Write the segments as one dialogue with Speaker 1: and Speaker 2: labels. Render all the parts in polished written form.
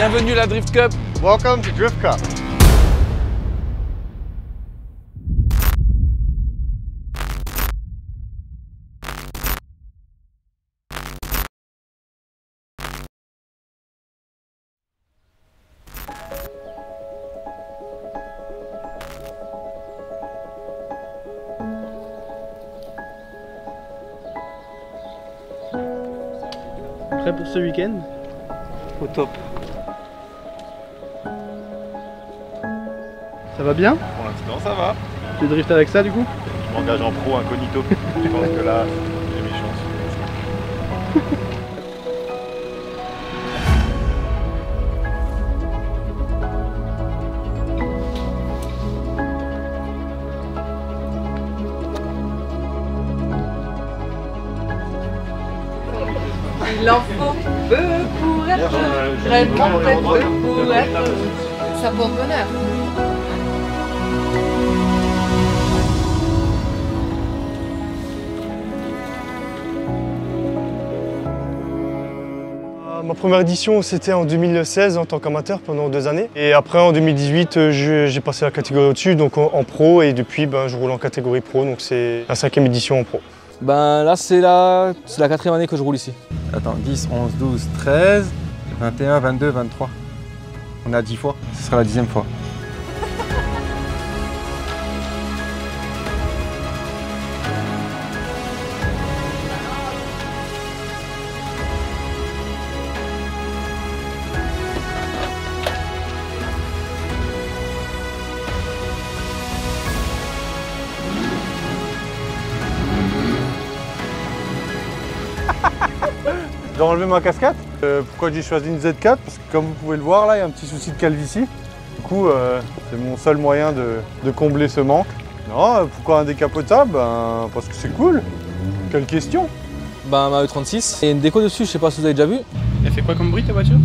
Speaker 1: Bienvenue à la Drift Cup.
Speaker 2: Welcome to Drift Cup.
Speaker 3: Prêt pour ce week-end?
Speaker 4: Au top.
Speaker 3: Ça va bien?
Speaker 2: Pour l'instant, ça va.
Speaker 3: Tu driftes avec ça du coup?
Speaker 2: Je m'engage en pro incognito. Je pense que là, j'ai mes chances.
Speaker 5: L'enfant peu pour être, vraiment fait peu pour être. Ça porte bonheur.
Speaker 6: Ma première édition, c'était en 2016 en tant qu'amateur pendant 2 années. Et après, en 2018, j'ai passé la catégorie au-dessus, donc en pro. Et depuis, je roule en catégorie pro, donc c'est la 5e édition en pro.
Speaker 1: Là, c'est la 4e année que je roule ici.
Speaker 4: Attends, 10, 11, 12, 13, 21, 22, 23. On a 10 fois, ce sera la 10e fois.
Speaker 2: J'ai enlevé ma casquette. Pourquoi j'ai choisi une Z4? Parce que comme vous pouvez le voir là, il y a un petit souci de calvitie. Du coup, c'est mon seul moyen de combler ce manque. Non, pourquoi un décapotable? Parce que c'est cool. Quelle question?
Speaker 1: Ma E36. Il y a une déco dessus, je sais pas si vous avez déjà vu.
Speaker 3: Elle fait quoi comme bruit ta voiture?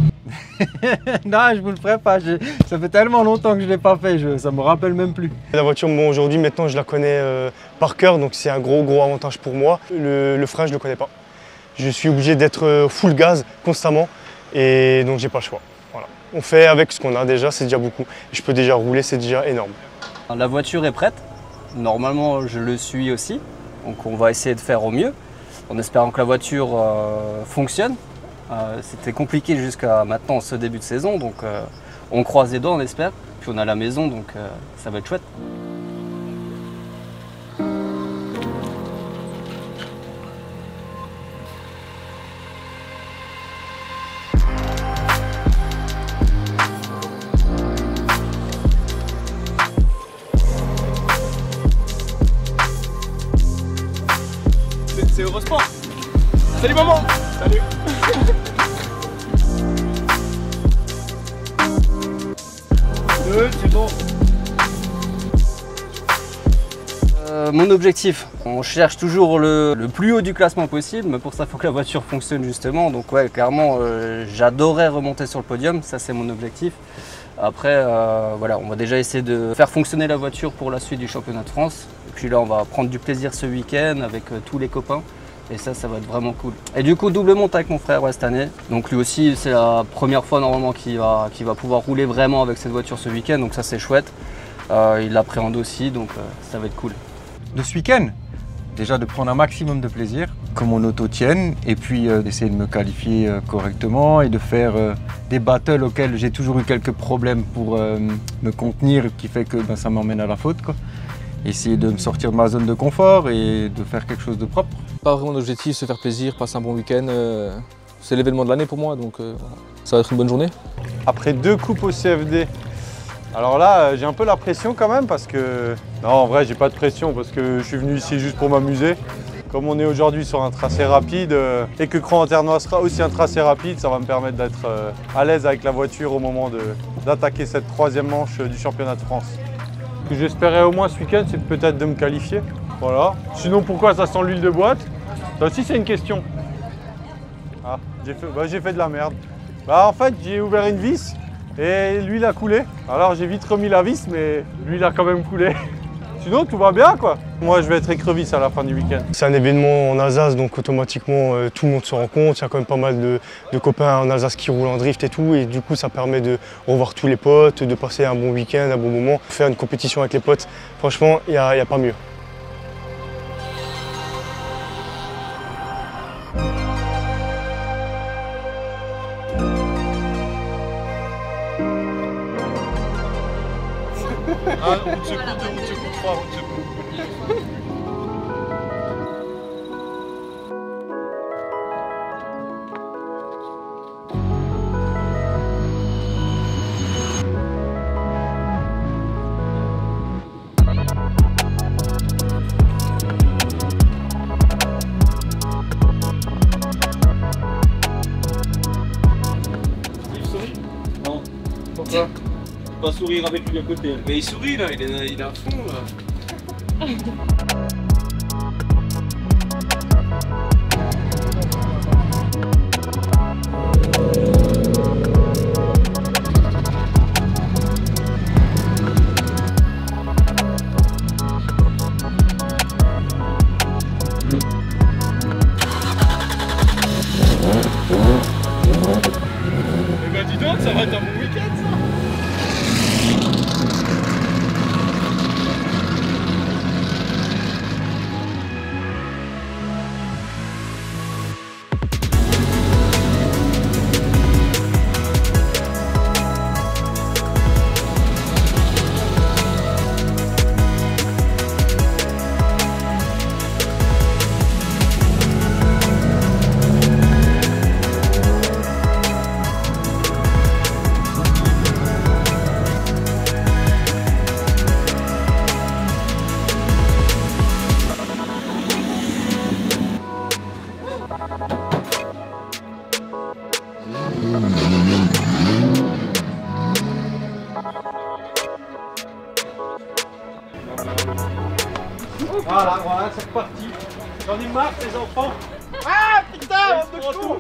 Speaker 4: Non, je vous le ferai pas. Ça fait tellement longtemps que je l'ai pas fait, ça me rappelle même plus.
Speaker 6: La voiture, aujourd'hui, maintenant, je la connais par cœur, donc c'est un gros avantage pour moi. Le frein, je le connais pas. Je suis obligé d'être full gaz constamment et donc j'ai pas le choix. Voilà. On fait avec ce qu'on a déjà, c'est déjà beaucoup. Je peux déjà rouler, c'est déjà énorme.
Speaker 7: La voiture est prête. Normalement, je le suis aussi. Donc on va essayer de faire au mieux en espérant que la voiture fonctionne. C'était compliqué jusqu'à maintenant, ce début de saison. Donc on croise les doigts, on espère. Puis on a la maison, donc ça va être chouette.
Speaker 1: C'est Eurosport. Salut maman. Salut.
Speaker 3: C'est bon.
Speaker 7: Mon objectif, on cherche toujours le plus haut du classement possible, mais pour ça il faut que la voiture fonctionne justement. Donc ouais, clairement, j'adorerais remonter sur le podium, ça c'est mon objectif. Après, voilà, on va déjà essayer de faire fonctionner la voiture pour la suite du championnat de France. Et puis là, on va prendre du plaisir ce week-end avec tous les copains. Et ça va être vraiment cool. Et du coup, double monte avec mon frère cette année. Donc lui aussi, c'est la première fois normalement qu'il va pouvoir rouler vraiment avec cette voiture ce week-end. Donc ça, c'est chouette. Il l'appréhende aussi, donc ça va être cool.
Speaker 4: De ce week-end, déjà de prendre un maximum de plaisir, que mon auto tienne, et puis d'essayer de me qualifier correctement et de faire des battles auxquels j'ai toujours eu quelques problèmes pour me contenir, qui fait que ça m'emmène à la faute, quoi. Essayer de me sortir de ma zone de confort et de faire quelque chose de propre.
Speaker 1: Pas vraiment d'objectif, se faire plaisir, passer un bon week-end. C'est l'événement de l'année pour moi, donc ça va être une bonne journée.
Speaker 2: Après 2 coupes au CFD, alors là, j'ai un peu la pression quand même parce que... Non, en vrai, j'ai pas de pression parce que je suis venu ici juste pour m'amuser. Comme on est aujourd'hui sur un tracé rapide et que Cran-en-Ternois sera aussi un tracé rapide, ça va me permettre d'être à l'aise avec la voiture au moment d'attaquer cette 3e manche du championnat de France. Ce que j'espérais au moins ce week-end, c'est peut-être de me qualifier. Voilà. Sinon, pourquoi ça sent l'huile de boîte? Ça aussi, c'est une question. Ah, j'ai fait de la merde. En fait, j'ai ouvert une vis et l'huile a coulé. Alors, j'ai vite remis la vis, mais l'huile a quand même coulé. sinon tout va bien quoi. Moi je vais être écrevisse à la fin du week-end.
Speaker 6: C'est un événement en Alsace, donc automatiquement tout le monde se rencontre. Il y a quand même pas mal de copains en Alsace qui roulent en drift et tout. Et du coup ça permet de revoir tous les potes, de passer un bon week-end, un bon moment. Faire une compétition avec les potes, franchement il n'y a pas mieux.
Speaker 2: Ah, route secours 2, route secours 3, route secours.
Speaker 8: Il sourit? Non. Pourquoi? Pas sourire avec lui à côté. Mais il sourit là, il est à fond là.
Speaker 2: Eh ben dis donc, ça va être un bon week-end ça. Voilà, c'est reparti. J'en ai marre les enfants. Ah putain, on de tout.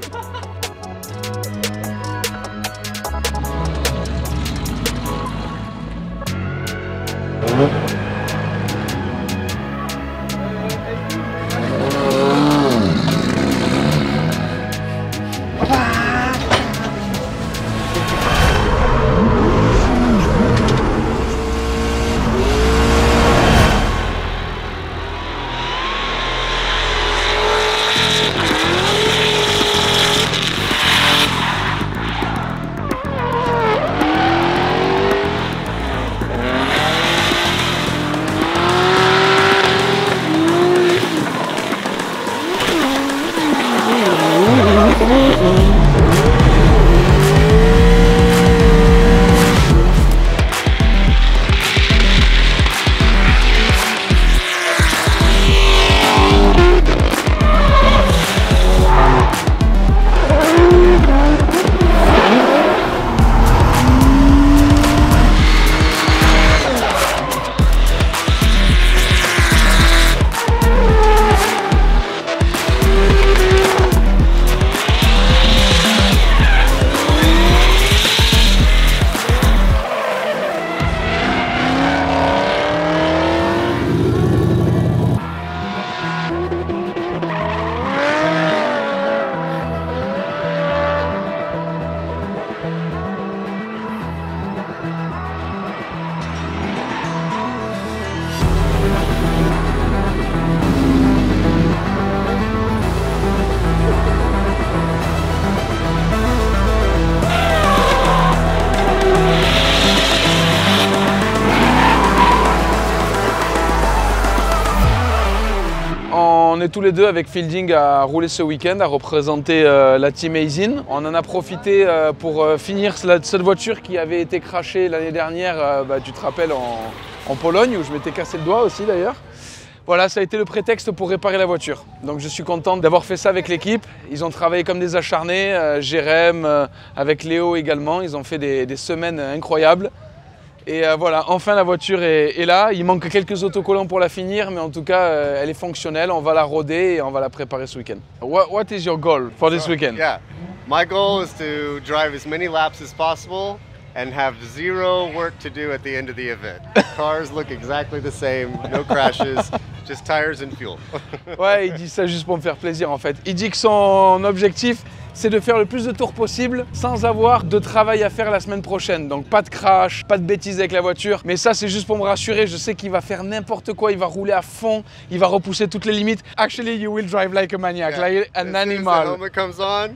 Speaker 1: On est tous les deux avec Fielding à rouler ce week-end, à représenter la Team Aisin. On en a profité pour finir cette voiture qui avait été crashée l'année dernière, tu te rappelles, en Pologne, où je m'étais cassé le doigt aussi d'ailleurs. Voilà, ça a été le prétexte pour réparer la voiture. Donc je suis content d'avoir fait ça avec l'équipe. Ils ont travaillé comme des acharnés, Jérém, avec Léo également. Ils ont fait des semaines incroyables. Et voilà, enfin la voiture est là. Il manque quelques autocollants pour la finir, mais en tout cas, elle est fonctionnelle. On va la roder et on va la préparer ce week-end. What is your goal for this weekend?
Speaker 9: Yeah, my goal is to drive as many laps as possible and have zero work to do at the end of the event. Cars look exactly the same, no crashes, just tires and fuel.
Speaker 1: Ouais, il dit ça juste pour me faire plaisir en fait. Il dit que son objectif, c'est de faire le plus de tours possible sans avoir de travail à faire la semaine prochaine. Donc pas de crash, pas de bêtises avec la voiture. Mais ça, c'est juste pour me rassurer. Je sais qu'il va faire n'importe quoi, il va rouler à fond, il va repousser toutes les limites. Actually, you will drive like a maniac, like an animal.
Speaker 9: As soon as the helmet comes on,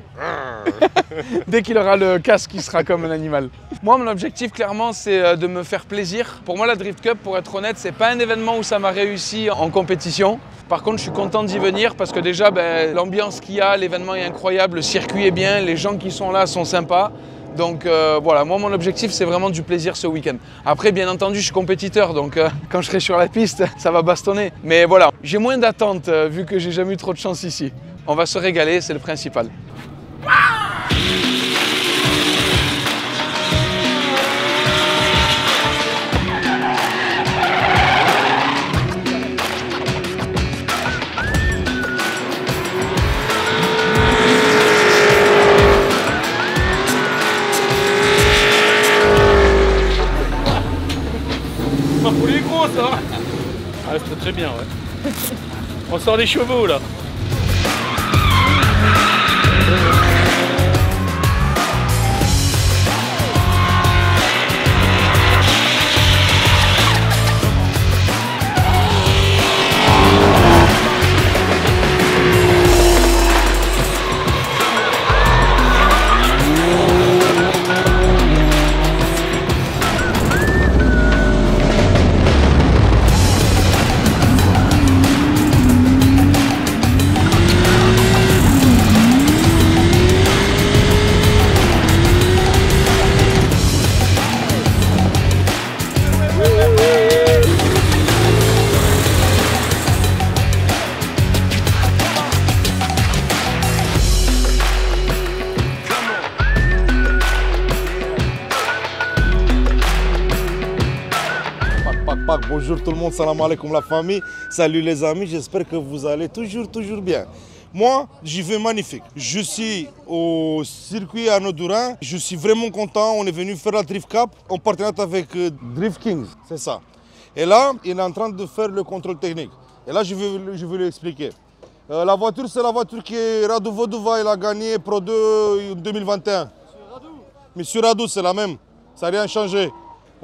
Speaker 1: Dès qu'il aura le casque, il sera comme un animal. Moi, mon objectif, clairement, c'est de me faire plaisir. Pour moi, la Drift Cup, pour être honnête, c'est pas un événement où ça m'a réussi en compétition. Par contre, je suis content d'y venir parce que déjà, l'ambiance qu'il y a, l'événement est incroyable, le circuit est bien, les gens qui sont là sont sympas. Donc voilà, moi, mon objectif, c'est vraiment du plaisir ce week-end. Après, bien entendu, je suis compétiteur, donc quand je serai sur la piste, ça va bastonner. Mais voilà, j'ai moins d'attente vu que j'ai jamais eu trop de chance ici. On va se régaler, c'est le principal.
Speaker 3: Pour les gros ça. Ah, c'était très bien, ouais. On sort des chevaux là.
Speaker 10: Bonjour tout le monde, salam alaikum la famille, salut les amis, j'espère que vous allez toujours bien. Moi, j'y vais magnifique. Je suis au circuit Arnaud Durin, je suis vraiment content, on est venu faire la Drift Cup en partenariat avec Drift Kings, c'est ça. Et là, il est en train de faire le contrôle technique. Et là, je vais lui expliquer. La voiture, c'est la voiture que Radu Vodova il a gagné Pro 2 en 2021. Mais sur Radu, c'est la même, ça n'a rien changé.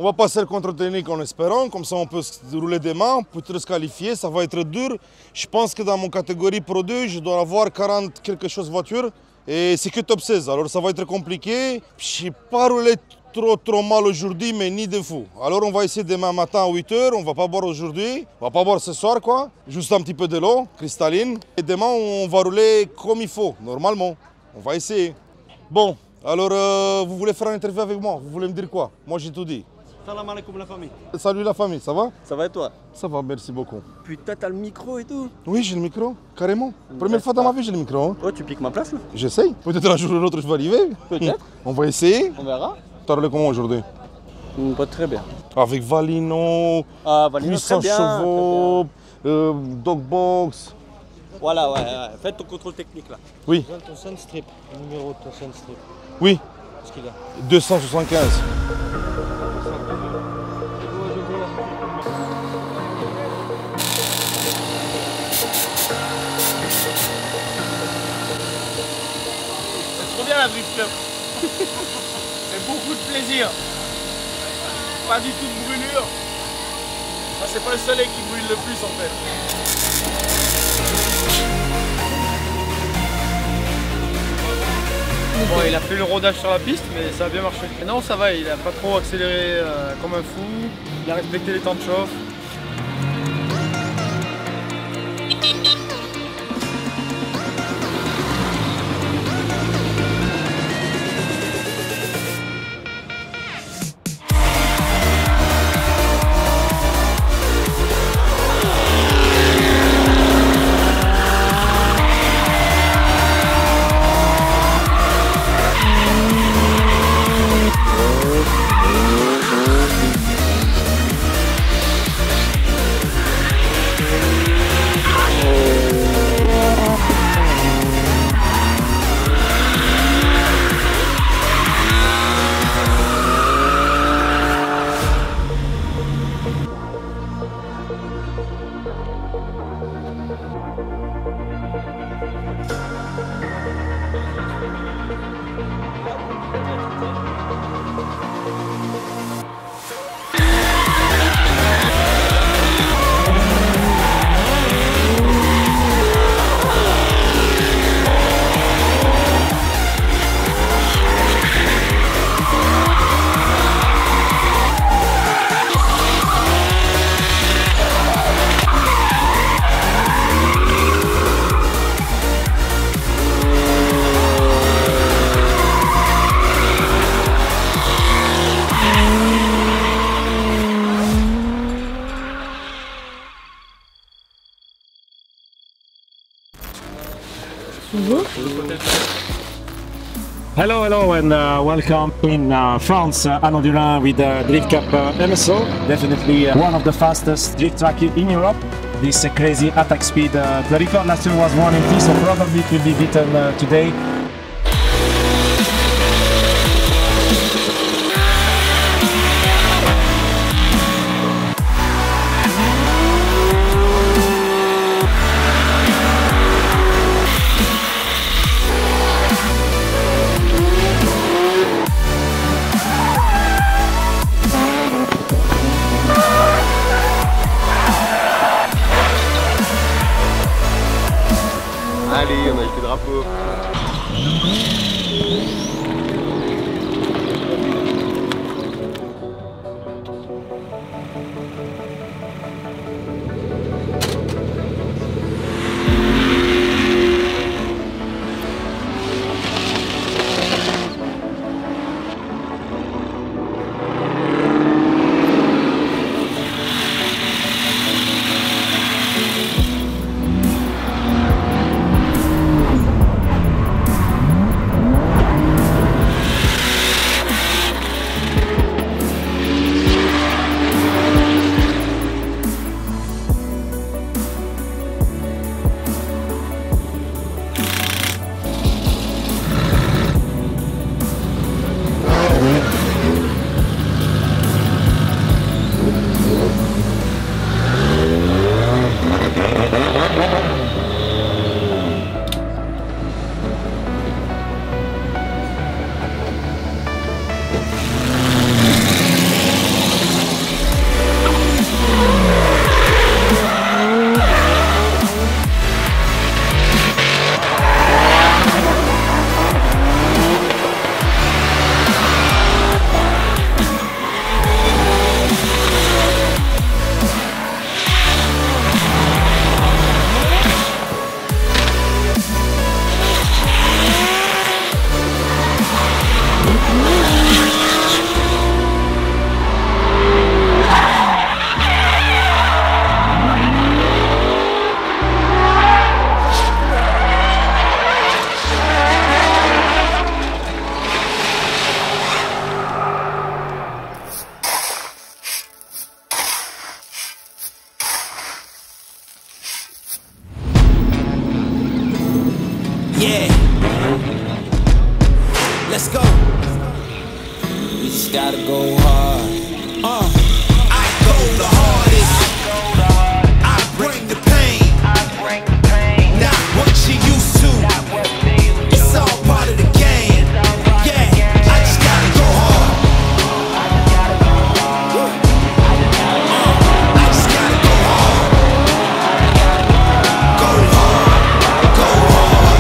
Speaker 10: On va passer le contrôle technique en espérant, comme ça on peut rouler demain, peut-être se qualifier, ça va être dur. Je pense que dans mon catégorie Pro 2, je dois avoir 40 quelque chose voitures et c'est que top 16, alors ça va être compliqué. Je n'ai pas roulé trop mal aujourd'hui, mais ni de fou. Alors on va essayer demain matin à 8 h, on va pas boire aujourd'hui, on va pas boire ce soir quoi, juste un petit peu de l'eau cristalline. Et demain on va rouler comme il faut, normalement, on va essayer. Bon, alors vous voulez faire une interview avec moi, vous voulez me dire quoi? Moi j'ai tout dit.
Speaker 3: Salam alaikum la famille.
Speaker 10: Salut la famille, ça va?
Speaker 3: Ça va et toi?
Speaker 10: Ça va, merci beaucoup.
Speaker 3: Putain, t'as le micro et tout?
Speaker 10: Oui, j'ai le micro, carrément. Première fois dans ma vie, j'ai le micro. Hein.
Speaker 3: Oh, tu piques ma place là?
Speaker 10: J'essaye. Peut-être un jour ou l'autre, je vais arriver.
Speaker 3: Peut-être.
Speaker 10: On va essayer.
Speaker 3: On verra.
Speaker 10: T'as roulé comment aujourd'hui?
Speaker 3: Pas très bien.
Speaker 10: Avec Valino,
Speaker 3: ah, Valino
Speaker 10: 800 chevaux, Dogbox.
Speaker 3: Voilà, ouais. Faites ton contrôle technique là.
Speaker 10: Oui.
Speaker 3: Ton Sunstrip, le numéro de ton Sunstrip.
Speaker 10: Oui.
Speaker 3: Qu'est-ce qu'il a?
Speaker 10: 275.
Speaker 3: Trop bien la Drift Cup. C'est beaucoup de plaisir. Pas du tout de brûlure. Enfin, c'est pas le soleil qui brûle le plus en fait. Bon, il a fait le rodage sur la piste, mais ça a bien marché. Mais non, ça va, il a pas trop accéléré comme un fou. Il a respecté les temps de chauffe.
Speaker 11: Hello, hello, and welcome in France, Arnaud Durin with Drift Cup MSO. Definitely one of the fastest drift track in Europe. This crazy attack speed. The record last year was 180, so probably it will be beaten today.
Speaker 9: Allez, on a le drapeau.
Speaker 12: Yeah. Let's go. We just gotta go hard. I go the hardest. I bring the pain. Not what you used to. It's all part of the game. Yeah. I just gotta go hard. I just gotta go hard. Go hard. Go hard.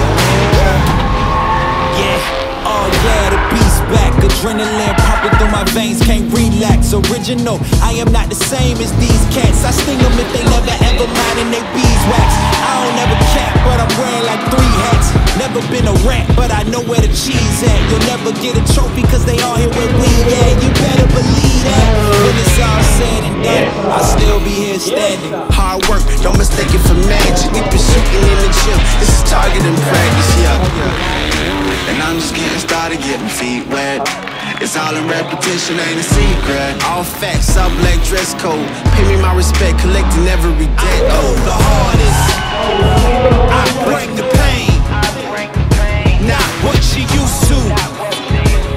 Speaker 12: Yeah. Oh yeah, the beast back. Adrenaline pumping through my veins, can't relax. Original, I am not the same as these cats. I sting them if they never ever mind in they beeswax. I don't ever cap, but I'm wearing like 3 hats. Never been a rat, but I know where the cheese at. You'll never get a trophy cause they all here where we at. You better believe that. When it's all said and done, I'll still be here standing.
Speaker 13: Hard work, don't mistake it for magic. We've been shooting in the gym, this is target and practice, yeah. And I'm just getting started, getting feet wet. It's all in repetition, ain't a secret. All facts, all black dress code. Pay me my respect, collecting every debt.
Speaker 12: I go the hardest. I bring the pain. Not what you used to.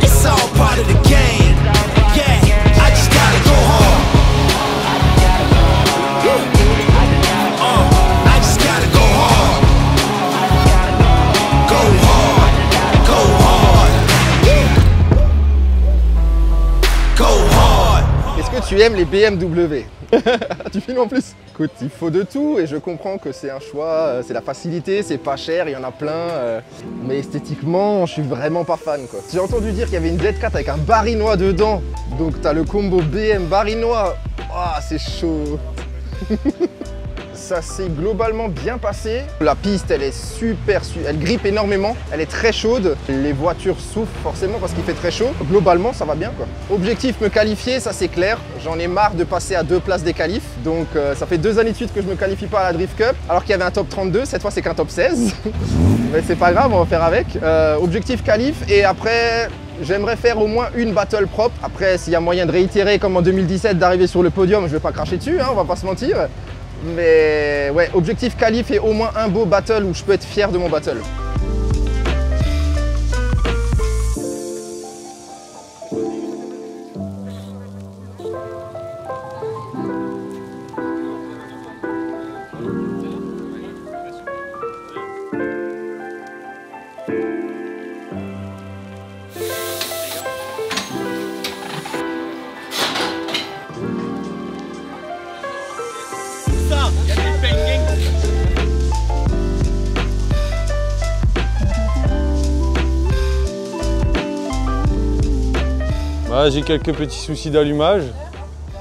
Speaker 12: It's all part of the game. Yeah, I just gotta go hard. I
Speaker 14: tu aimes les BMW. Tu filmes en plus? Écoute, il faut de tout et je comprends que c'est un choix, c'est la facilité, c'est pas cher, il y en a plein. Mais esthétiquement, je suis vraiment pas fan quoi. J'ai entendu dire qu'il y avait une Z4 avec un barinois dedans. Donc t'as le combo BM barinois. Ah, c'est chaud. Ça s'est globalement bien passé. La piste, elle est elle grippe énormément, elle est très chaude. Les voitures souffrent forcément parce qu'il fait très chaud. Globalement, ça va bien quoi. Objectif, me qualifier, ça c'est clair. J'en ai marre de passer à 2 places des qualifs. Donc ça fait 2 années de suite que je me qualifie pas à la Drift Cup. Alors qu'il y avait un top 32, cette fois c'est qu'un top 16. Mais c'est pas grave, on va faire avec. Objectif qualif et après... J'aimerais faire au moins une battle propre. Après, s'il y a moyen de réitérer comme en 2017, d'arriver sur le podium, je vais pas cracher dessus, hein, on va pas se mentir. Mais ouais, objectif qualif et au moins un beau battle où je peux être fier de mon battle.
Speaker 2: J'ai quelques petits soucis d'allumage.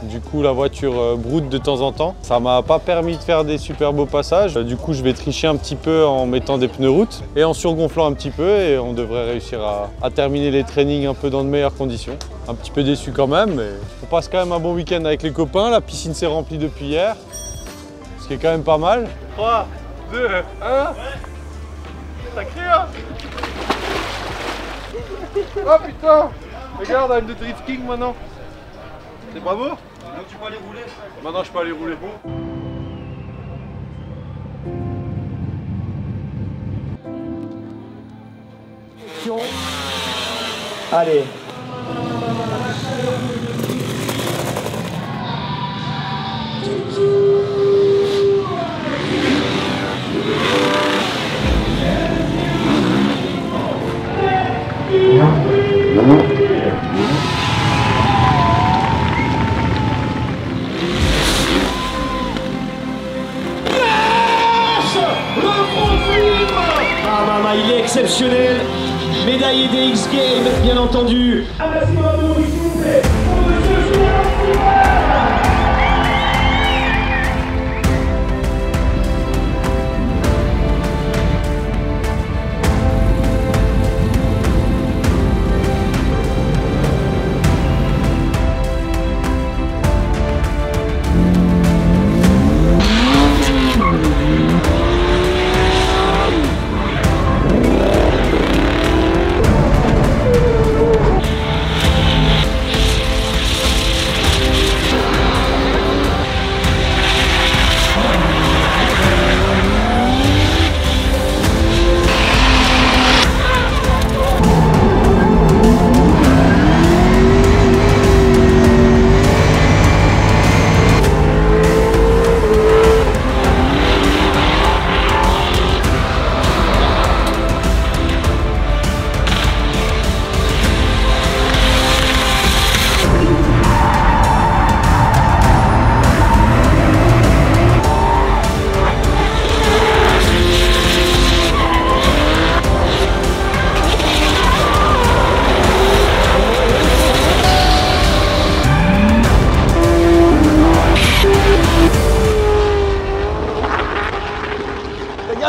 Speaker 2: Du coup, la voiture broute de temps en temps. Ça m'a pas permis de faire des super beaux passages. Du coup, je vais tricher un petit peu en mettant des pneus route et en surgonflant un petit peu et on devrait réussir à terminer les trainings un peu dans de meilleures conditions. Un petit peu déçu quand même, mais on passe quand même un bon week-end avec les copains. La piscine s'est remplie depuis hier, ce qui est quand même pas mal.
Speaker 3: 3, 2, 1. Sacré hein. Oh putain. Regarde, I'm the Drift King maintenant. C'est pas beau? Maintenant tu peux aller rouler. Maintenant je peux aller rouler.
Speaker 11: Allez. Ah maman, il est exceptionnel. Médaillé des X-Games, bien entendu.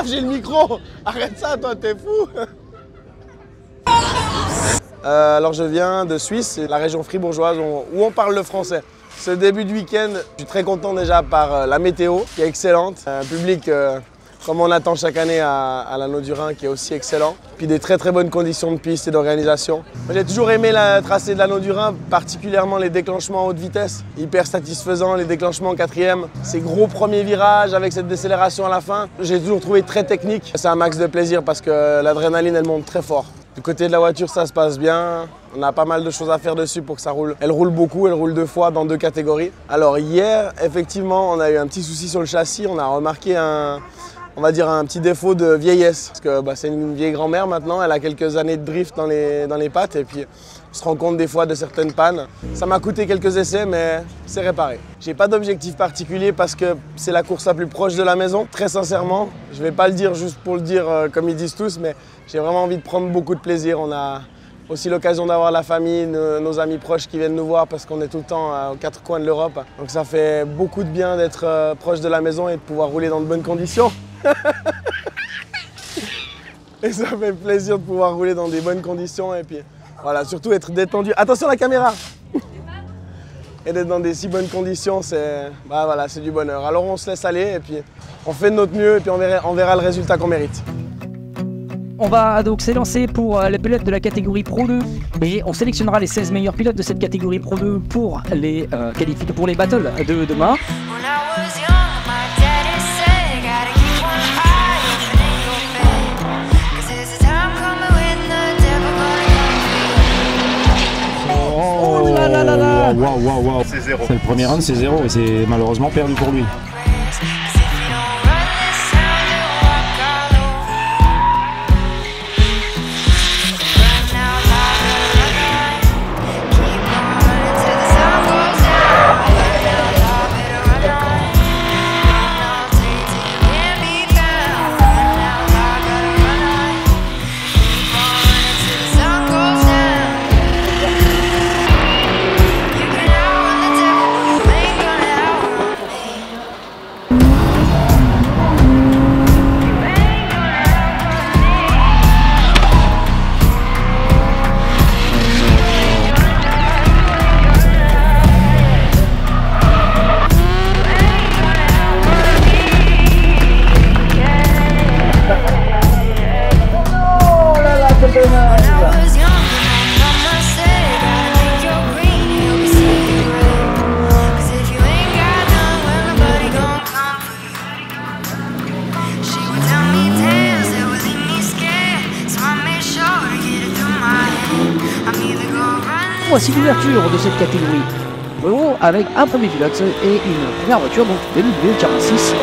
Speaker 3: J'ai le micro. Arrête ça, toi, t'es fou. Alors je viens de Suisse, c'est la région fribourgeoise où on parle le français. Ce début de week-end, je suis très content déjà par la météo qui est excellente. Un public comme on attend chaque année à l'Anneau du Rhin qui est aussi excellent. Puis des très bonnes conditions de piste et d'organisation. J'ai toujours aimé le tracé de l'Anneau du Rhin, particulièrement les déclenchements à haute vitesse. Hyper satisfaisant, les déclenchements en 4e. Ces gros premiers virages avec cette décélération à la fin, j'ai toujours trouvé très technique. C'est un max de plaisir parce que l'adrénaline elle monte très fort. Du côté de la voiture, ça se passe bien. On a pas mal de choses à faire dessus pour que ça roule. Elle roule beaucoup, elle roule 2 fois dans 2 catégories. Alors hier, effectivement, on a eu un petit souci sur le châssis. On a remarqué on va dire un petit défaut de vieillesse. Parce que c'est une vieille grand-mère maintenant, elle a quelques années de drift dans les pattes. Et puis
Speaker 15: On se rend compte des fois de certaines pannes. Ça m'a coûté quelques essais, mais c'est réparé. J'ai pas d'objectif particulier parce que c'est la course la plus proche de la maison. Très sincèrement, je vais pas le dire juste pour le dire comme ils disent tous, mais j'ai vraiment envie de prendre beaucoup de plaisir. On a aussi l'occasion d'avoir la famille, nos amis proches qui viennent nous voir parce qu'on est tout le temps aux quatre coins de l'Europe. Donc ça fait beaucoup de bien d'être proche de la maison et de pouvoir rouler dans de bonnes conditions. Et ça fait plaisir de pouvoir rouler dans des bonnes conditions et puis voilà, surtout être détendu. Attention la caméra! Et d'être dans des si bonnes conditions, c'est voilà, c'est du bonheur. Alors on se laisse aller et puis on fait de notre mieux et puis on verra le résultat qu'on mérite.
Speaker 16: On va donc s'élancer pour les pilotes de la catégorie Pro 2 et on sélectionnera les 16 meilleurs pilotes de cette catégorie Pro 2 pour les pour les battles de demain.
Speaker 11: Oh là là là là! Wow.
Speaker 2: C'est 0.
Speaker 11: C'est le premier round, c'est 0 et c'est malheureusement perdu pour lui.
Speaker 16: Voici l'ouverture de cette catégorie Pro avec un premier pilote et une première voiture, donc BMW 46.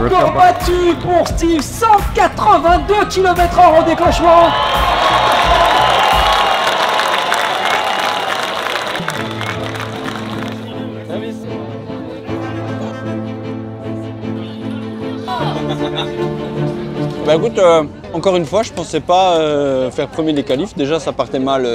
Speaker 16: Record battu pour Steve, 182 km/h au déclenchement.
Speaker 17: Bah écoute, encore une fois, je pensais pas faire premier des qualifs. Déjà, ça partait mal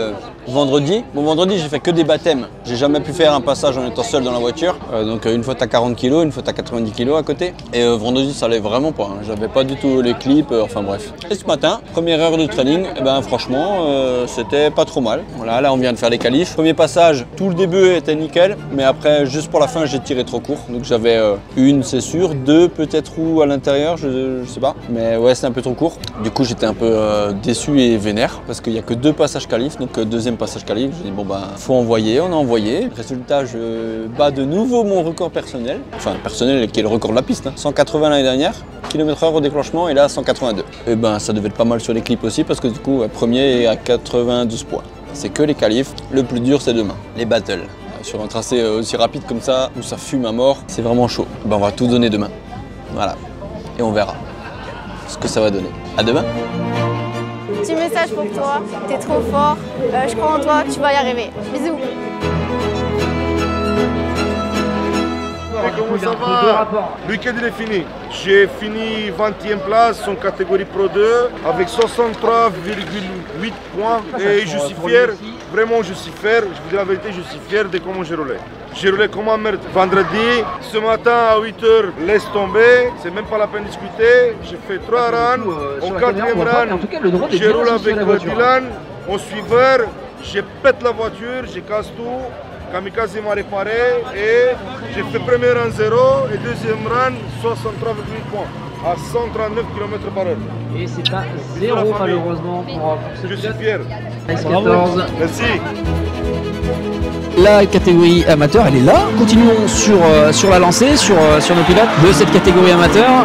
Speaker 17: vendredi. Bon, vendredi, j'ai fait que des baptêmes. J'ai jamais pu faire un passage en étant seul dans la voiture. Donc une fois t'as 40 kg, une fois t'as 90 kg à côté. Et vendredi, ça allait vraiment pas. Hein. J'avais pas du tout les clips, enfin bref. Et ce matin, première heure de training, et ben franchement, c'était pas trop mal. Voilà, là on vient de faire les qualifs. Premier passage, tout le début était nickel, mais après, juste pour la fin, j'ai tiré trop court. Donc j'avais une, c'est sûr, deux peut-être roues à l'intérieur, je sais pas. Mais ouais, c'est un peu trop court. Du coup, j'étais un peu déçu et vénère parce qu'il n'y a que 2 passages qualifs. Donc, deuxième passage qualif, je dis bon, ben, faut envoyer. On a envoyé. Résultat, je bats de nouveau mon record personnel. Enfin, personnel qui est le record de la piste. Hein. 180 l'année dernière, km/h au déclenchement et là 182. Et ben, ça devait être pas mal sur les clips aussi parce que du coup, premier est à 92 points. C'est que les qualifs. Le plus dur, c'est demain. Les battles. Sur un tracé aussi rapide comme ça, où ça fume à mort, c'est vraiment chaud. Ben, on va tout donner demain. Voilà. Et on verra ce que ça va donner. À demain.
Speaker 18: Petit message pour toi, t'es trop fort, je crois en toi, tu vas y arriver. Bisous.
Speaker 10: Comment ça va? Le week-end il est fini. J'ai fini 20e place en catégorie Pro 2 avec 63,8 points et je suis fier, vraiment je suis fier, je vous dis la vérité, je suis fier de comment j'ai roulé. J'ai roulé comme un merde vendredi, ce matin à 8h, laisse tomber, c'est même pas la peine de discuter. J'ai fait 3 runs, en 4e run, j'ai roulé avec Dylan, en suiveur, je pète la voiture, je casse tout. Kamikaze m'a réparé et j'ai fait premier run 0 et deuxième run 63,8 points à 139 km/h.
Speaker 16: Et c'est à 0 malheureusement pour
Speaker 10: je suis fier.
Speaker 16: 14.
Speaker 10: Merci.
Speaker 16: La catégorie amateur, elle est là. Continuons sur la lancée, sur nos pilotes de cette catégorie amateur.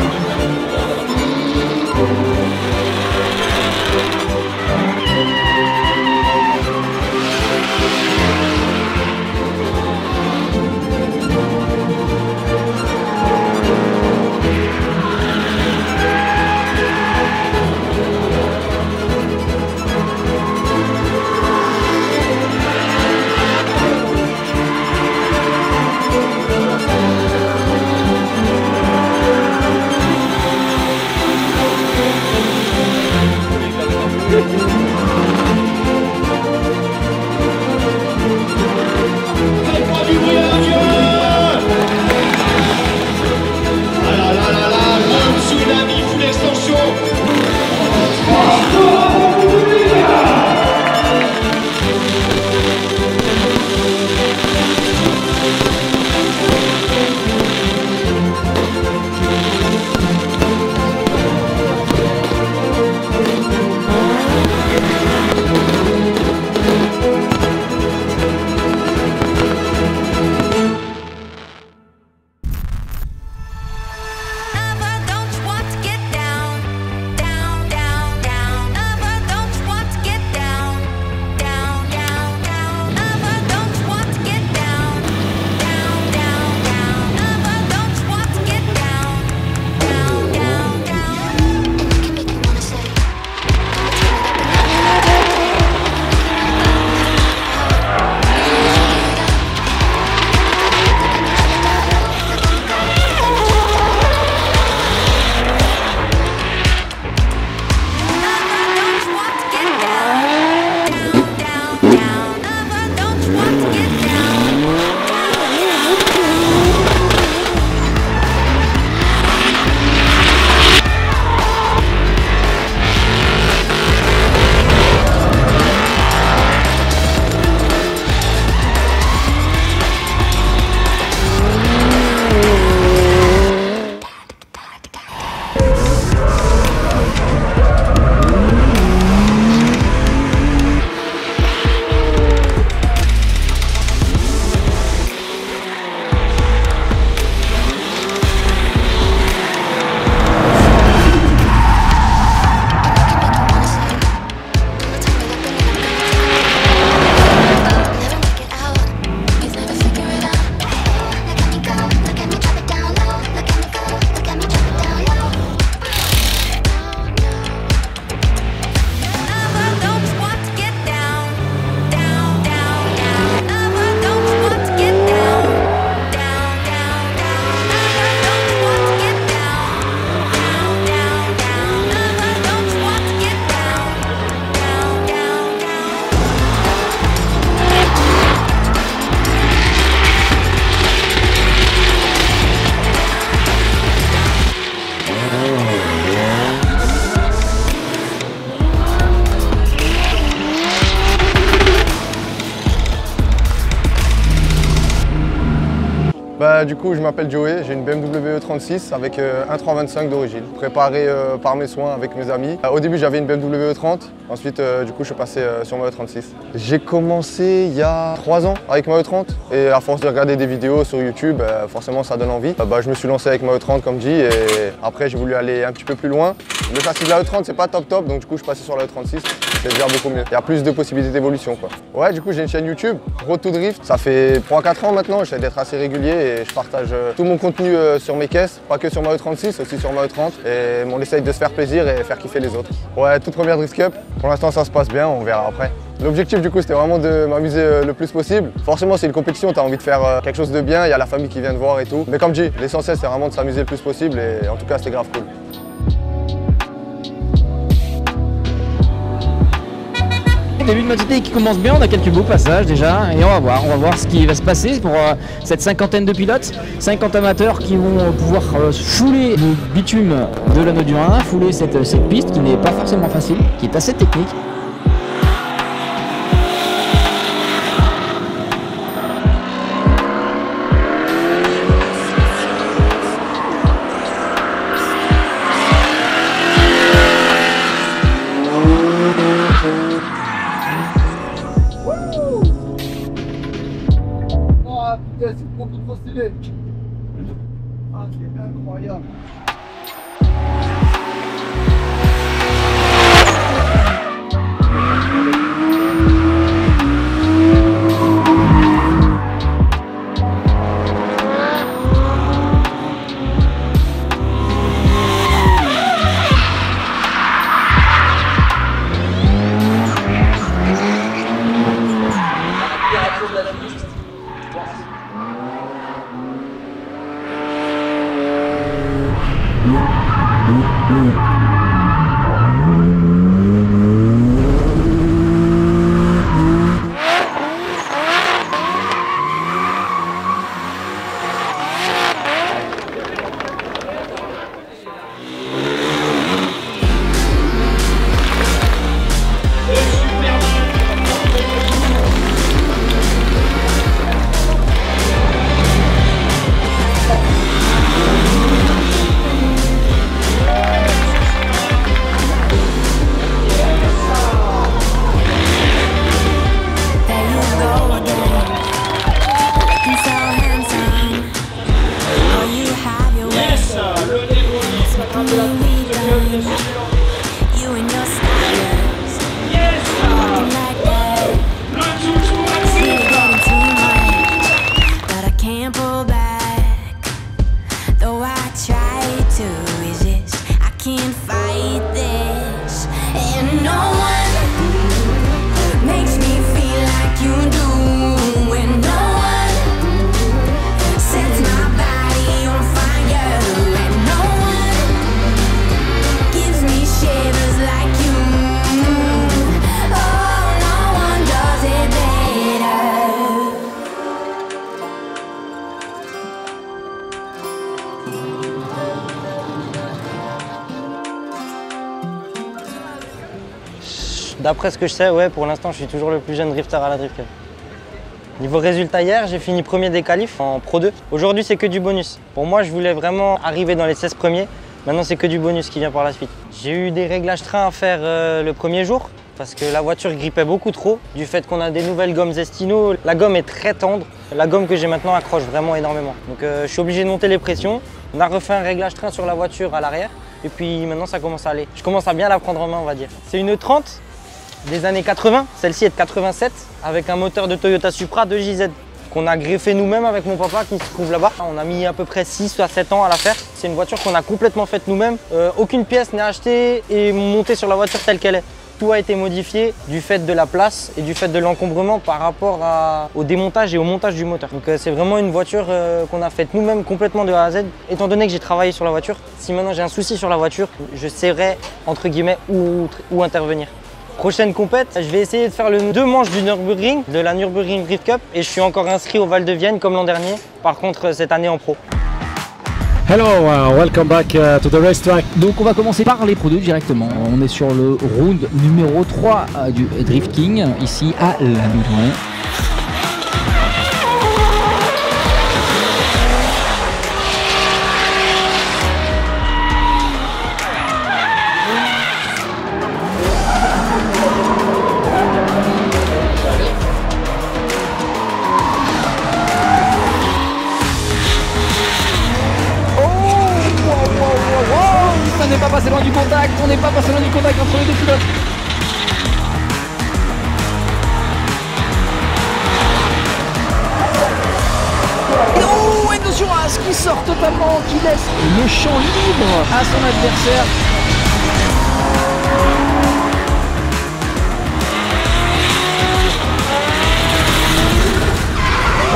Speaker 14: Du coup, je m'appelle Joey, j'ai une BMW E36 avec un 325 d'origine, préparé par mes soins avec mes amis. Au début, j'avais une BMW E30, ensuite, du coup, je suis passé sur ma E36. J'ai commencé il y a 3 ans avec ma E30 et à force de regarder des vidéos sur YouTube, forcément, ça donne envie. Je me suis lancé avec ma E30 comme dit et après, j'ai voulu aller un petit peu plus loin. Le châssis de la E30, c'est pas top, donc du coup, je suis passé sur la E36. C'est déjà beaucoup mieux. Il y a plus de possibilités d'évolution, quoi. Ouais, du coup, j'ai une chaîne YouTube, Road to Drift. Ça fait 3-4 ans maintenant, j'essaie d'être assez régulier et je partage tout mon contenu sur mes caisses, pas que sur ma E36, aussi sur ma E30. Et on essaye de se faire plaisir et faire kiffer les autres. Ouais, toute première Drift Cup. Pour l'instant, ça se passe bien, on verra après. L'objectif du coup c'était vraiment de m'amuser le plus possible. Forcément c'est une compétition, tu as envie de faire quelque chose de bien, il y a la famille qui vient te voir et tout. Mais comme dit, l'essentiel c'est vraiment de s'amuser le plus possible et en tout cas c'était grave cool.
Speaker 16: Début de matinée qui commence bien, on a quelques beaux passages déjà et on va voir ce qui va se passer pour cette cinquantaine de pilotes, 50 amateurs qui vont pouvoir fouler le bitume de l'anneau du Rhin, fouler cette piste qui n'est pas forcément facile, qui est assez technique.
Speaker 19: C'est beaucoup trop stylé. Ah, c'est incroyable.
Speaker 7: D'après ce que je sais, ouais, pour l'instant, je suis toujours le plus jeune drifter à la Drift Cup. Niveau résultat, hier, j'ai fini premier des qualifs en Pro 2. Aujourd'hui, c'est que du bonus. Pour moi, je voulais vraiment arriver dans les 16 premiers. Maintenant, c'est que du bonus qui vient par la suite. J'ai eu des réglages train à faire le premier jour parce que la voiture grippait beaucoup trop. Du fait qu'on a des nouvelles gommes Zestino, la gomme est très tendre. La gomme que j'ai maintenant accroche vraiment énormément. Donc, je suis obligé de monter les pressions. On a refait un réglage train sur la voiture à l'arrière. Et puis maintenant, ça commence à aller. Je commence à bien la prendre en main, on va dire. C'est une 30 des années 80. Celle-ci est de 87 avec un moteur de Toyota Supra 2JZ qu'on a greffé nous-mêmes avec mon papa qui se trouve là-bas. On a mis à peu près 6 à 7 ans à la faire. C'est une voiture qu'on a complètement faite nous-mêmes. Aucune pièce n'est achetée et montée sur la voiture telle qu'elle est. Tout a été modifié du fait de la place et du fait de l'encombrement par rapport au démontage et au montage du moteur. Donc c'est vraiment une voiture qu'on a faite nous-mêmes complètement de A à Z. Étant donné que j'ai travaillé sur la voiture, si maintenant j'ai un souci sur la voiture, je saurais entre guillemets où intervenir. Prochaine compète, je vais essayer de faire le 2 manches du Nürburgring, de la Nürburgring Drift Cup, et je suis encore inscrit au Val de Vienne comme l'an dernier, par contre cette année en pro.
Speaker 11: Hello, welcome back to the racetrack.
Speaker 16: Donc on va commencer par les Pro 2 directement. On est sur le round numéro 3 du Drift King, ici à La Mouton. pas passer dans du contact entre les deux pilotes. Et oh, attention à ce qui sort totalement, qui laisse le champ libre à son adversaire.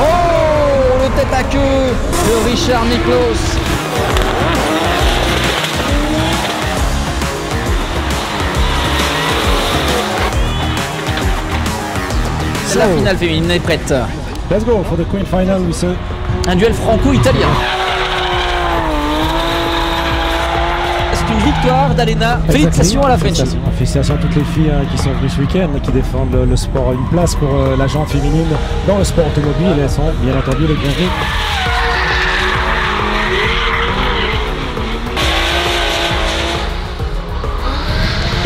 Speaker 16: Oh, le tête à queue de Richard Nicklaus. La finale féminine est prête.
Speaker 11: Let's go for the queen final.
Speaker 16: Un duel franco-italien. C'est une victoire d'Alena. Félicitations à la Frenchie.
Speaker 11: Félicitations à toutes les filles qui sont venues ce week-end, qui défendent le sport. Une place pour la gente féminine dans le sport automobile. Elles sont bien entendu les bienvenues.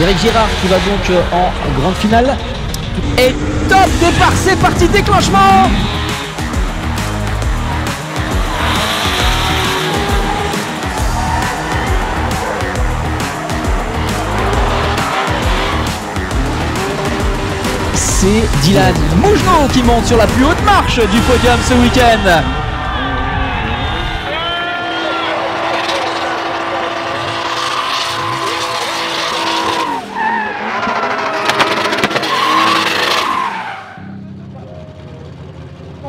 Speaker 16: Eric Girard qui va donc en grande finale. Et top départ, c'est parti, déclenchement. C'est Dylan Mougenot qui monte sur la plus haute marche du podium ce week-end.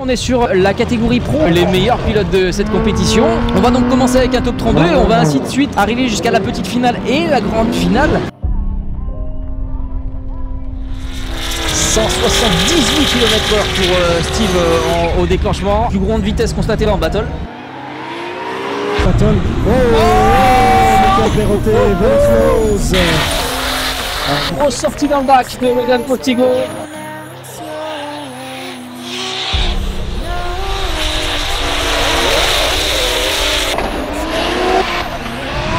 Speaker 16: On est sur la catégorie pro, les meilleurs pilotes de cette compétition. On va donc commencer avec un top 32 et on va ainsi de suite arriver jusqu'à la petite finale et la grande finale. 178 km/h pour Steve au déclenchement. Plus grande vitesse constatée là en battle.
Speaker 11: Battle.
Speaker 16: Grosse sortie dans le bac de Megan Postigo.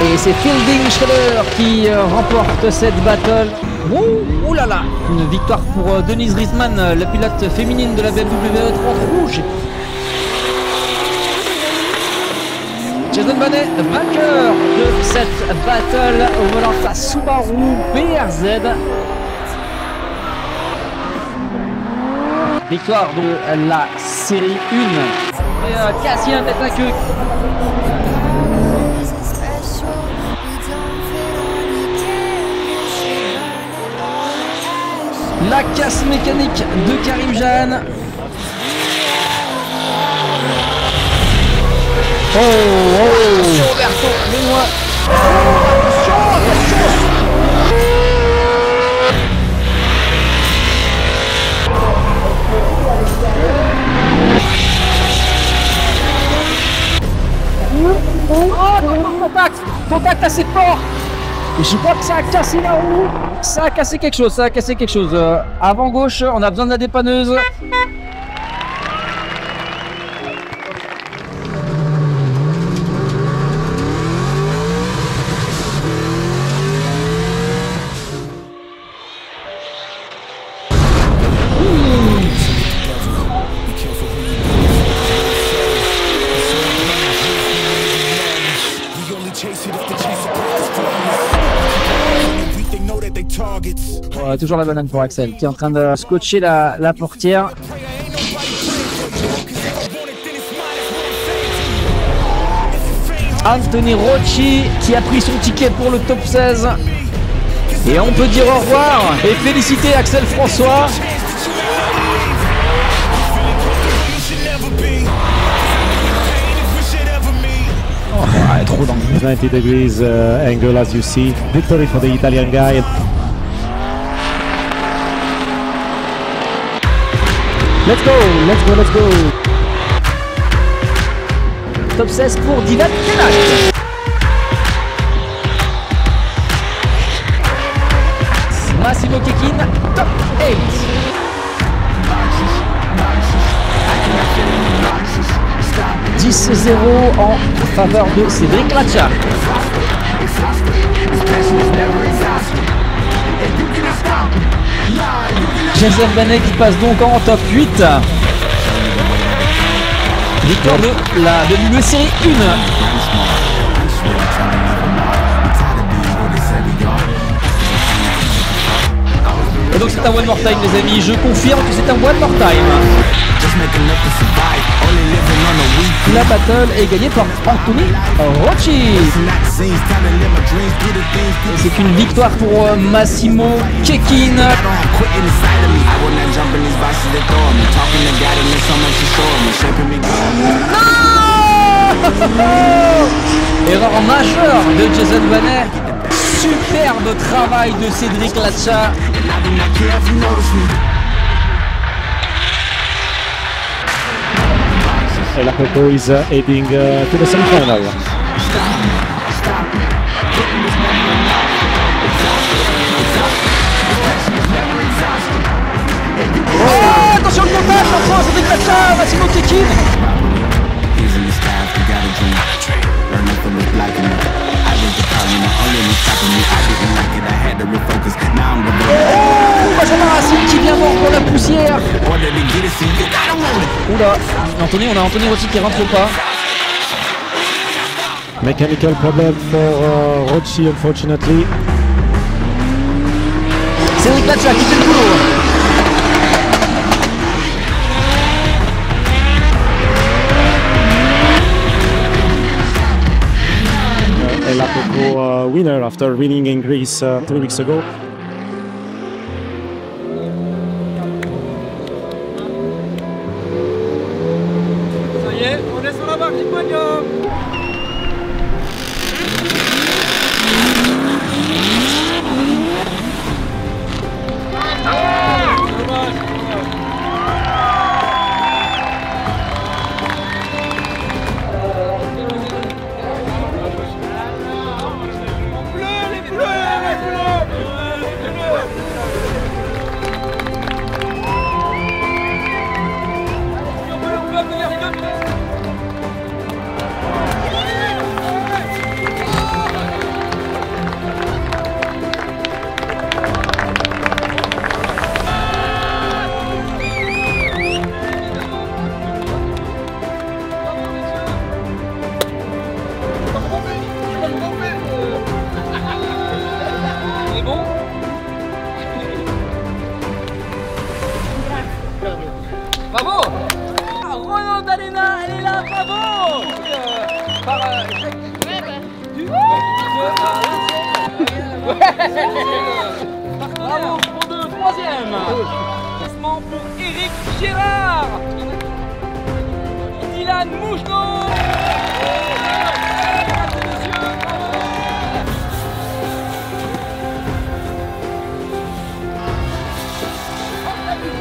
Speaker 16: Et c'est Fielding Schroeder qui remporte cette battle. Ouh là là, une victoire pour Denise Riesman, la pilote féminine de la BMW 30 rouge. Jason Bonnet, vainqueur de cette battle au volant de sa Subaru BRZ. Victoire de la série 1. Et Cassien tête à queue. La casse mécanique de Karim Jeanne. Attention Roberto, mets-moi. Attention. Contact assez fort. Et je crois que ça a cassé la roue. Ça a cassé quelque chose, avant gauche, on a besoin de la dépanneuse. Toujours la banane pour Axel qui est en train de scotcher la portière. Anthony Rocci qui a pris son ticket pour le top 16. Et on peut dire au revoir et féliciter Axel François.
Speaker 11: Trop dans 90 degrees angle as you see. Victory for the Italian guy. Let's go.
Speaker 16: Top 16 pour Dylan Kenac. Massimo Kekin, top 8. 10-0 en faveur de Cédric Lacha. Jason Bonnet qui passe donc en top 8. Victoire de la WWE série 1. donc c'est un one more time les amis, je confirme que c'est un one more time. La battle est gagnée par Anthony Rocci. C'est une victoire pour Massimo Kekin. Erreur majeure de Jason Vanet. Superbe travail de Cédric Latcha.
Speaker 11: And Lacoco is heading to the semi-final.
Speaker 16: Oh, attention le contact entre Cédric Latcha et Massimo Kekin. Oh, Benjamin Racine qui vient mort pour la poussière. Oula, Anthony, on a Anthony Rossi qui rentre pas.
Speaker 11: Mechanical problem for Rocci, unfortunately.
Speaker 16: Cédric Latcha qui fait le boulot.
Speaker 11: Lacoco winner after winning in Greece 3 weeks ago.
Speaker 16: Ça y est, on est sur la barre du podium. Bravo! Roland Dalena, elle est là, bravo! Par bravo pour le troisième! Classement pour Eric Gérard! Dylan Mougenot!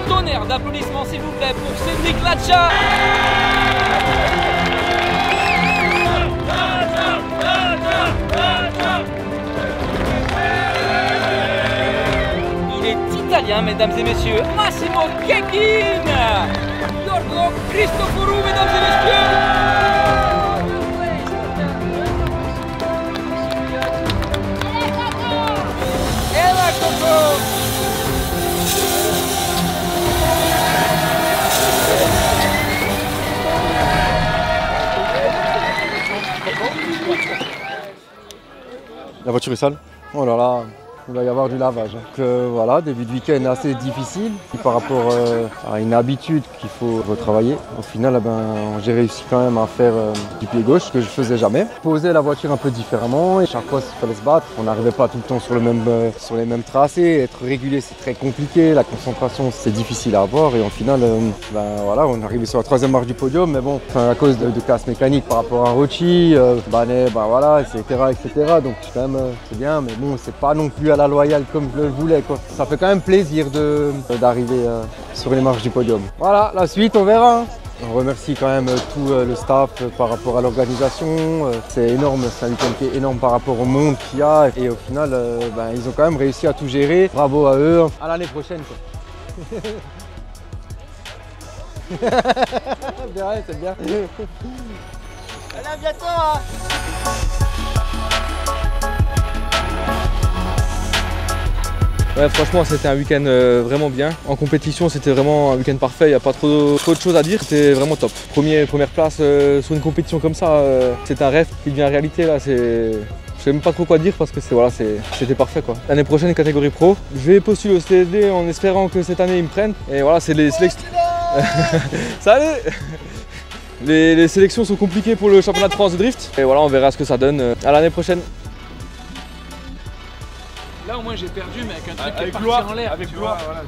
Speaker 16: Tonnerre d'applaudissements s'il vous plaît pour Cédric Latcha. Il est italien mesdames et messieurs, Massimo Kekin. Giorgio Cristoforu mesdames et messieurs. Et la Coco.
Speaker 4: La voiture est sale. Oh là là, il va y avoir du lavage. Donc voilà, début de week-end assez difficile par rapport à une habitude qu'il faut retravailler. Au final, j'ai réussi quand même à faire du pied gauche, ce que je faisais jamais. Poser la voiture un peu différemment et chaque fois il fallait se battre. On n'arrivait pas tout le temps sur les mêmes tracés. Être régulier c'est très compliqué, la concentration c'est difficile à avoir et au final, voilà, on est arrivé sur la troisième marche du podium, mais bon, à cause de casse mécanique par rapport à Rocci, Banet, voilà, etc. Donc quand même c'est bien, mais bon, c'est pas non plus à la loyale comme je le voulais, quoi. Ça fait quand même plaisir d'arriver sur les marches du podium. Voilà, la suite on verra. On remercie quand même tout le staff par rapport à l'organisation. C'est énorme, c'est un week-end qui est énorme par rapport au monde qu'il y a. Et au final, ils ont quand même réussi à tout gérer. Bravo à eux. À l'année prochaine, quoi. Bien, c'est bien.
Speaker 16: Allez, à bientôt, hein.
Speaker 20: Ouais, franchement c'était un week-end vraiment bien. En compétition c'était vraiment un week-end parfait, il n'y a pas trop de choses à dire, c'était vraiment top. Première place sur une compétition comme ça, c'est un rêve qui devient réalité là, Je sais même pas trop quoi dire parce que c'était parfait quoi. L'année prochaine, catégorie pro. Je vais postuler au CSD en espérant que cette année ils me prennent. Et voilà, c'est les sélections. Salut. Les sélections sont compliquées pour le championnat de France de drift. Et voilà, on verra ce que ça donne. À l'année prochaine.
Speaker 1: Là au moins j'ai perdu mais avec un truc
Speaker 3: avec
Speaker 1: qui est parti en l'air.
Speaker 3: Avec gloire. Voilà.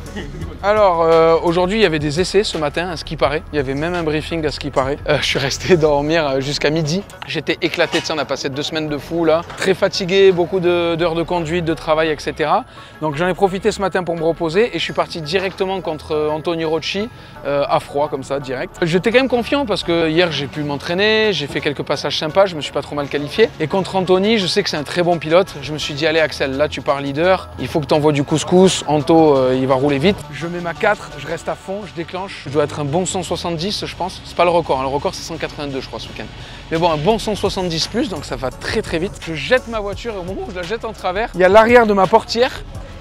Speaker 1: Alors aujourd'hui il y avait des essais ce matin à ce qui paraît. Il y avait même un briefing à ce qui paraît. Je suis resté dormir jusqu'à midi. J'étais éclaté, on a passé 2 semaines de fou là. Très fatigué, beaucoup d'heures de conduite, de travail, etc. Donc j'en ai profité ce matin pour me reposer et je suis parti directement contre Anthony Rocci à froid comme ça, direct. J'étais quand même confiant parce que hier j'ai pu m'entraîner, j'ai fait quelques passages sympas, je me suis pas trop mal qualifié. Et contre Anthony, je sais que c'est un très bon pilote. Je me suis dit allez Axel, là tu pars leader, il faut que tu envoies du couscous, Anto il va rouler vite. Je mets ma 4, je reste à fond, je déclenche. Je dois être un bon 170 je pense. C'est pas le record, hein. Le record c'est 182 je crois ce week-end. Mais bon, un bon 170 plus, donc ça va très très vite. Je jette ma voiture et au moment où je la jette en travers, il y a l'arrière de ma portière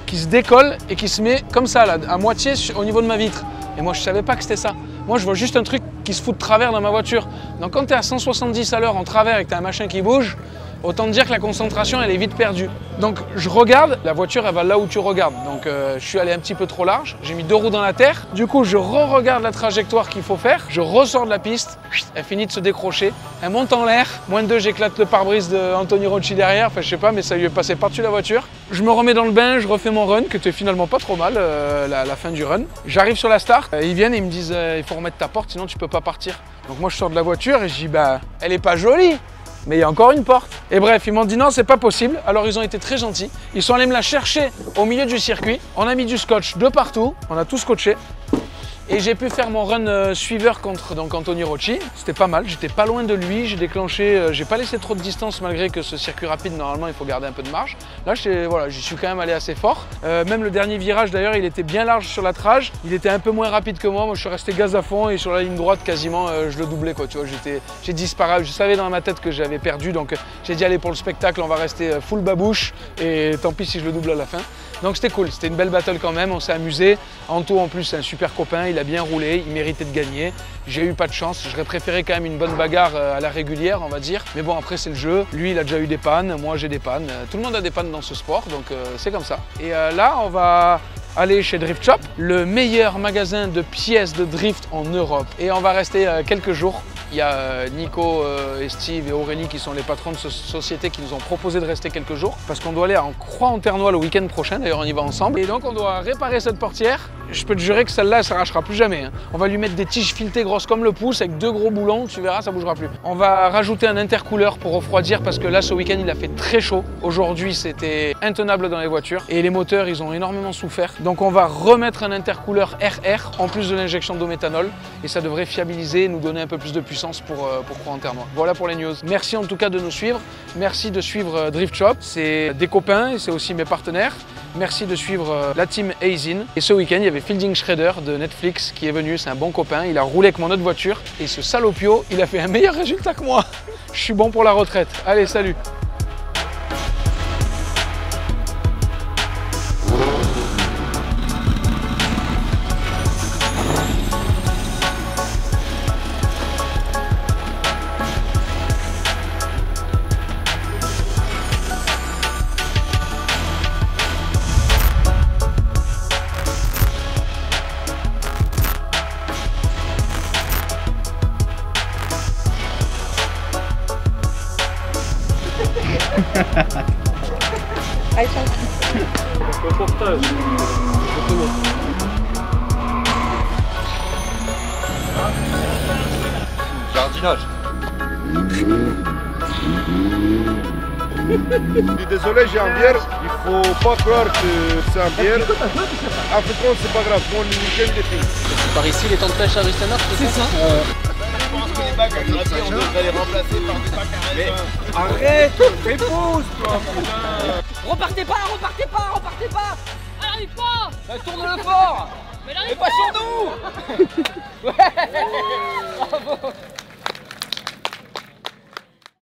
Speaker 1: qui se décolle et qui se met comme ça là, à moitié au niveau de ma vitre. Et moi je savais pas que c'était ça. Moi je vois juste un truc qui se fout de travers dans ma voiture. Donc quand tu es à 170 à l'heure en travers et que tu as un machin qui bouge, autant te dire que la concentration elle est vite perdue. Donc je regarde, la voiture elle va là où tu regardes. Donc je suis allé un petit peu trop large, j'ai mis 2 roues dans la terre. Du coup je re-regarde la trajectoire qu'il faut faire, je ressors de la piste, elle finit de se décrocher, elle monte en l'air. Moins de 2, j'éclate le pare-brise d'Anthony Rocci derrière, enfin je sais pas mais ça lui est passé par-dessus la voiture. Je me remets dans le bain, je refais mon run, qui était finalement pas trop mal, la fin du run. J'arrive sur la start, ils viennent et ils me disent il faut remettre ta porte sinon tu peux pas partir. Donc moi je sors de la voiture et je dis bah elle est pas jolie. Mais il y a encore une porte. Et bref, ils m'ont dit non, c'est pas possible. Alors ils ont été très gentils. Ils sont allés me la chercher au milieu du circuit. On a mis du scotch de partout. On a tout scotché. Et j'ai pu faire mon run suiveur contre donc Anthony Rocci. C'était pas mal, j'étais pas loin de lui, j'ai déclenché, j'ai pas laissé trop de distance malgré que ce circuit rapide, normalement il faut garder un peu de marge. Là voilà, j'y suis quand même allé assez fort. Même le dernier virage d'ailleurs, il était bien large sur la trage. Il était un peu moins rapide que moi, je suis resté gaz à fond et sur la ligne droite quasiment je le doublais quoi, tu vois, j'ai disparu. Je savais dans ma tête que j'avais perdu donc j'ai dit allez pour le spectacle, on va rester full babouche et tant pis si je le double à la fin. Donc c'était cool, c'était une belle battle quand même, on s'est amusé. Anto en plus c'est un super copain, il a bien roulé, il méritait de gagner. J'ai eu pas de chance, j'aurais préféré quand même une bonne bagarre à la régulière on va dire. Mais bon après c'est le jeu, lui il a déjà eu des pannes, moi j'ai des pannes. Tout le monde a des pannes dans ce sport donc c'est comme ça. Et là on va aller chez Drift Shop, le meilleur magasin de pièces de drift en Europe. Et on va rester quelques jours. Il y a Nico et Steve et Aurélie qui sont les patrons de cette société qui nous ont proposé de rester quelques jours parce qu'on doit aller en Croix-en-Ternois le week-end prochain, d'ailleurs on y va ensemble. Et donc on doit réparer cette portière. Je peux te jurer que celle-là elle s'arrachera plus jamais. Hein. On va lui mettre des tiges filetées grosses comme le pouce avec 2 gros boulons, tu verras ça bougera plus. On va rajouter un intercooleur pour refroidir parce que là ce week-end il a fait très chaud. Aujourd'hui c'était intenable dans les voitures et les moteurs ils ont énormément souffert. Donc on va remettre un intercooleur RR en plus de l'injection d'eau méthanol et ça devrait fiabiliser et nous donner un peu plus de puissance pour Croix-en-Ternois. Voilà pour les news. Merci en tout cas de nous suivre. Merci de suivre Drift Shop. C'est des copains et c'est aussi mes partenaires. Merci de suivre la team Aisin. Et ce week-end, il y avait Fielding Shredder de Netflix qui est venu. C'est un bon copain. Il a roulé avec mon autre voiture. Et ce salopio, il a fait un meilleur résultat que moi. Je suis bon pour la retraite. Allez, salut!
Speaker 3: Reportage.
Speaker 2: Jardinage.
Speaker 10: Je suis désolé, j'ai un bière. Il faut pas croire que c'est un bière. Africain, c'est pas grave. Mon week-end est fini.
Speaker 7: Par ici, les temps de pêche à Rustenor, c'est ça?
Speaker 3: Je pense que les bacs à gravier, on devrait les remplacer par des bacs à raisin. Mais arrête, fais pause, toi, putain.
Speaker 21: Repartez pas, repartez pas, repartez pas. Elle arrive pas.
Speaker 3: Bah, tourne-le fort.
Speaker 21: Mais elle arrive
Speaker 3: pas sur nous.
Speaker 21: Ouais. Bravo.